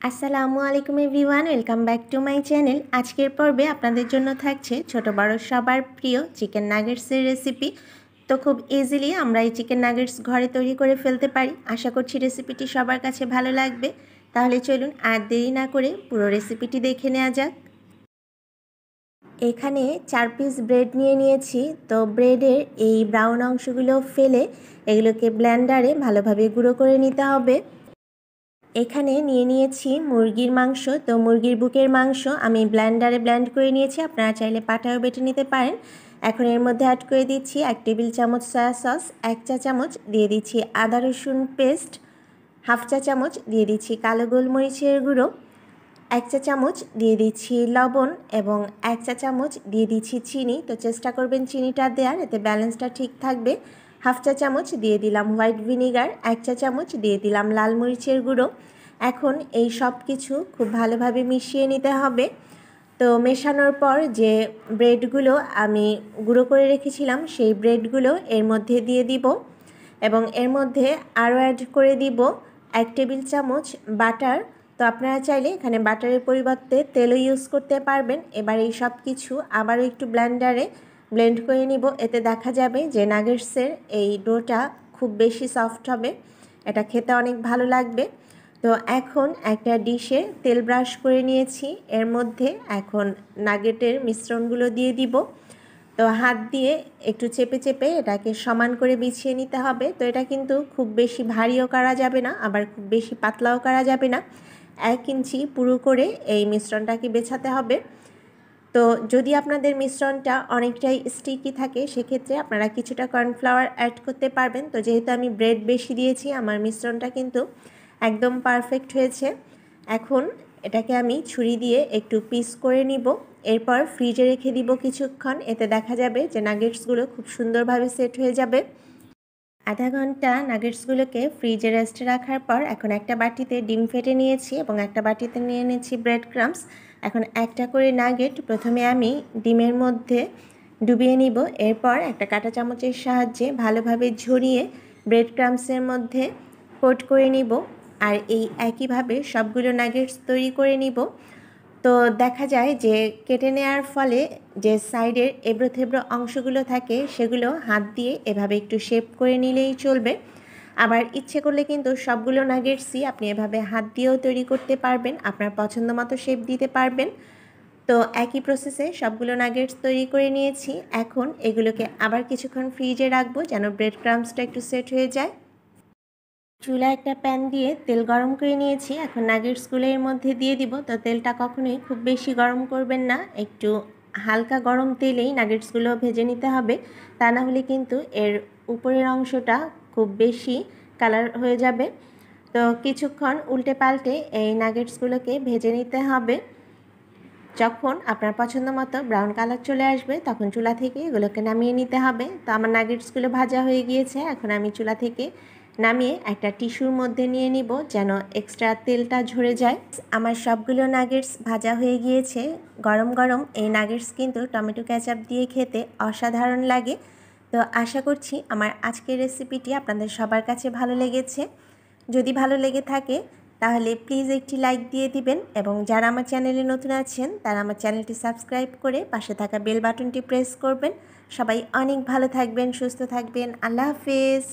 আসসালামু আলাইকুম everyone, welcome back to my channel. আজকের পর্বে আপনাদের জন্য থাকছে ছোট বড় সবার প্রিয় চিকেন নাগেটসের রেসিপি। তো খুব ইজিলি আমরা এই চিকেন নাগেটস ঘরে তৈরি করে ফেলতে পারি। আশা করছি রেসিপিটি সবার কাছে ভালো লাগবে। তাহলে চলুন আর দেরি না করে পুরো রেসিপিটি দেখে নেওয়া যাক। এখানে 4 পিস ব্রেড নিয়ে নিয়েছি। তো ব্রেডের এই ব্রাউন অংশগুলো ফেলে এগুলোকে ব্লেন্ডারে ভালোভাবে গুঁড়ো করে নিতে হবে। এখানে নিয়ে নিয়েছি মুরগির মাংস। তো মুরগির বুকের মাংস আমি ব্লেন্ডারে ব্লেন্ড করে নিয়েছি, আপনারা চাইলে পাটায়ও বেটে নিতে পারেন। এখন এর মধ্যে অ্যাড করে দিচ্ছি 1 টেবিল চামচ সয়া সস, 1 চা চামচ দিয়ে দিচ্ছি আদা রসুন পেস্ট, 1/2 চা চামচ দিয়ে দিচ্ছি কালো গোলমরিচের গুঁড়ো, 1 চা চামচ দিয়ে দিচ্ছি লবণ এবং 1 চা চামচ দিয়ে দিচ্ছি চিনি। তো চেষ্টা করবেন চিনিটা দেওয়ার, এতে ব্যালেন্সটা ঠিক থাকবে। 1/2 চা চামচ দিয়ে দিলাম হোয়াইট ভিনিগার, 1 চা চামচ দিয়ে দিলাম লাল মরিচের গুঁড়ো। এখন এই সব কিছু খুব ভালোভাবে মিশিয়ে নিতে হবে। তো মেশানোর পর যে ব্রেডগুলো আমি গুঁড়ো করে রেখেছিলাম সেই ব্রেডগুলো এর মধ্যে দিয়ে দিব এবং এর মধ্যে আরও অ্যাড করে দিব 1 টেবিল চামচ বাটার। তো আপনারা চাইলে এখানে বাটারের পরিবর্তে তেলও ইউজ করতে পারবেন। এবার এই সব কিছু আবারও একটু ব্লেন্ডারে ব্লেন্ড করে নিব। এতে দেখা যাবে যে নাগেটসের এই ডোটা খুব বেশি সফট হবে, এটা খেতে অনেক ভালো লাগবে। তো এখন একটা ডিশে তেল ব্রাশ করে নিয়েছি, এর মধ্যে এখন নাগেটের মিশ্রণগুলো দিয়ে দিব। তো হাত দিয়ে একটু চেপে চেপে এটাকে সমান করে বিছিয়ে নিতে হবে। তো এটা কিন্তু খুব বেশি ভারীও করা যাবে না, আবার খুব বেশি পাতলাও করা যাবে না। 1 ইঞ্চি পুরো করে এই মিশ্রণটাকে বেছাতে হবে। তো যদি আপনাদের মিশ্রণটা অনেকটাই স্টিকি থাকে সেক্ষেত্রে আপনারা কিছুটা কর্নফ্লাওয়ার অ্যাড করতে পারবেন। তো যেহেতু আমি ব্রেড বেশি দিয়েছি আমার মিশ্রণটা কিন্তু একদম পারফেক্ট হয়েছে। এখন এটাকে আমি ছুরি দিয়ে একটু পিস করে নিব, এরপর ফ্রিজে রেখে দিব কিছুক্ষণ। এতে দেখা যাবে যে নাগেটসগুলো খুব সুন্দরভাবে সেট হয়ে যাবে। আধা ঘন্টা নাগেটসগুলোকে ফ্রিজে রেস্টে রাখার পর এখন একটা বাটিতে ডিম ফেটে নিয়েছি এবং একটা বাটিতে নিয়ে নিয়েছি ব্রেড ক্রাম্বস। এখন একটা করে নাগেট প্রথমে আমি ডিমের মধ্যে ডুবিয়ে নিব, এরপর একটা কাঁটা চামচের সাহায্যে ভালোভাবে ঝরিয়ে ব্রেড ক্রাম্বসের মধ্যে কোট করে নিব আর এই একইভাবে সবগুলো নাগেটস তৈরি করে নিব। তো দেখা যায় যে কেটে নেওয়ার ফলে যে সাইডের এবড়ো থেবড়ো অংশগুলো থাকে সেগুলো হাত দিয়ে এভাবে একটু শেপ করে নিলেই চলবে। আবার ইচ্ছে করলে কিন্তু সবগুলো নাগেটসই আপনি এভাবে হাত দিয়েও তৈরি করতে পারবেন, আপনার পছন্দ মতো শেপ দিতে পারবেন। তো একই প্রসেসে সবগুলো নাগেটস তৈরি করে নিয়েছি। এখন এগুলোকে আবার কিছুক্ষণ ফ্রিজে রাখবো যেন ব্রেড ক্রাম্বসটা একটু সেট হয়ে যায়। চুলায় একটা প্যান দিয়ে তেল গরম করে নিয়েছি, এখন নাগেটসগুলো এর মধ্যে দিয়ে দিব। তো তেলটা কখনোই খুব বেশি গরম করবেন না, একটু হালকা গরম তেলেই নাগেটসগুলো ভেজে নিতে হবে, তা না হলে কিন্তু এর উপরের অংশটা খুব বেশি কালার হয়ে যাবে। তো কিছুক্ষণ উল্টে পাল্টে এই নাগেটসগুলোকে ভেজে নিতে হবে। যখন আপনার পছন্দ মতো ব্রাউন কালার চলে আসবে তখন চুলা থেকে এগুলোকে নামিয়ে নিতে হবে। তো আমার নাগেটসগুলো ভাজা হয়ে গিয়েছে, এখন আমি চুলা থেকে নামিয়ে একটা টিস্যুর মধ্যে নিয়ে নিব যেন এক্সট্রা তেলটা ঝরে যায়। আমার সবগুলো নাগেটস ভাজা হয়ে গিয়েছে। গরম গরম এই নাগেটস কিন্তু টমেটো কেচাপ দিয়ে খেতে অসাধারণ লাগে। তো আশা করছি আমার আজকের রেসিপিটি আপনাদের সবার কাছে ভালো লেগেছে। যদি ভালো লেগে থাকে তাহলে প্লিজ একটি লাইক দিয়ে দিবেন এবং যারা আমার চ্যানেলে নতুন আছেন তারা আমার চ্যানেলটি সাবস্ক্রাইব করে পাশে থাকা বেল বাটনটি প্রেস করবেন। সবাই অনেক ভালো থাকবেন, সুস্থ থাকবেন। আল্লাহ হাফেজ।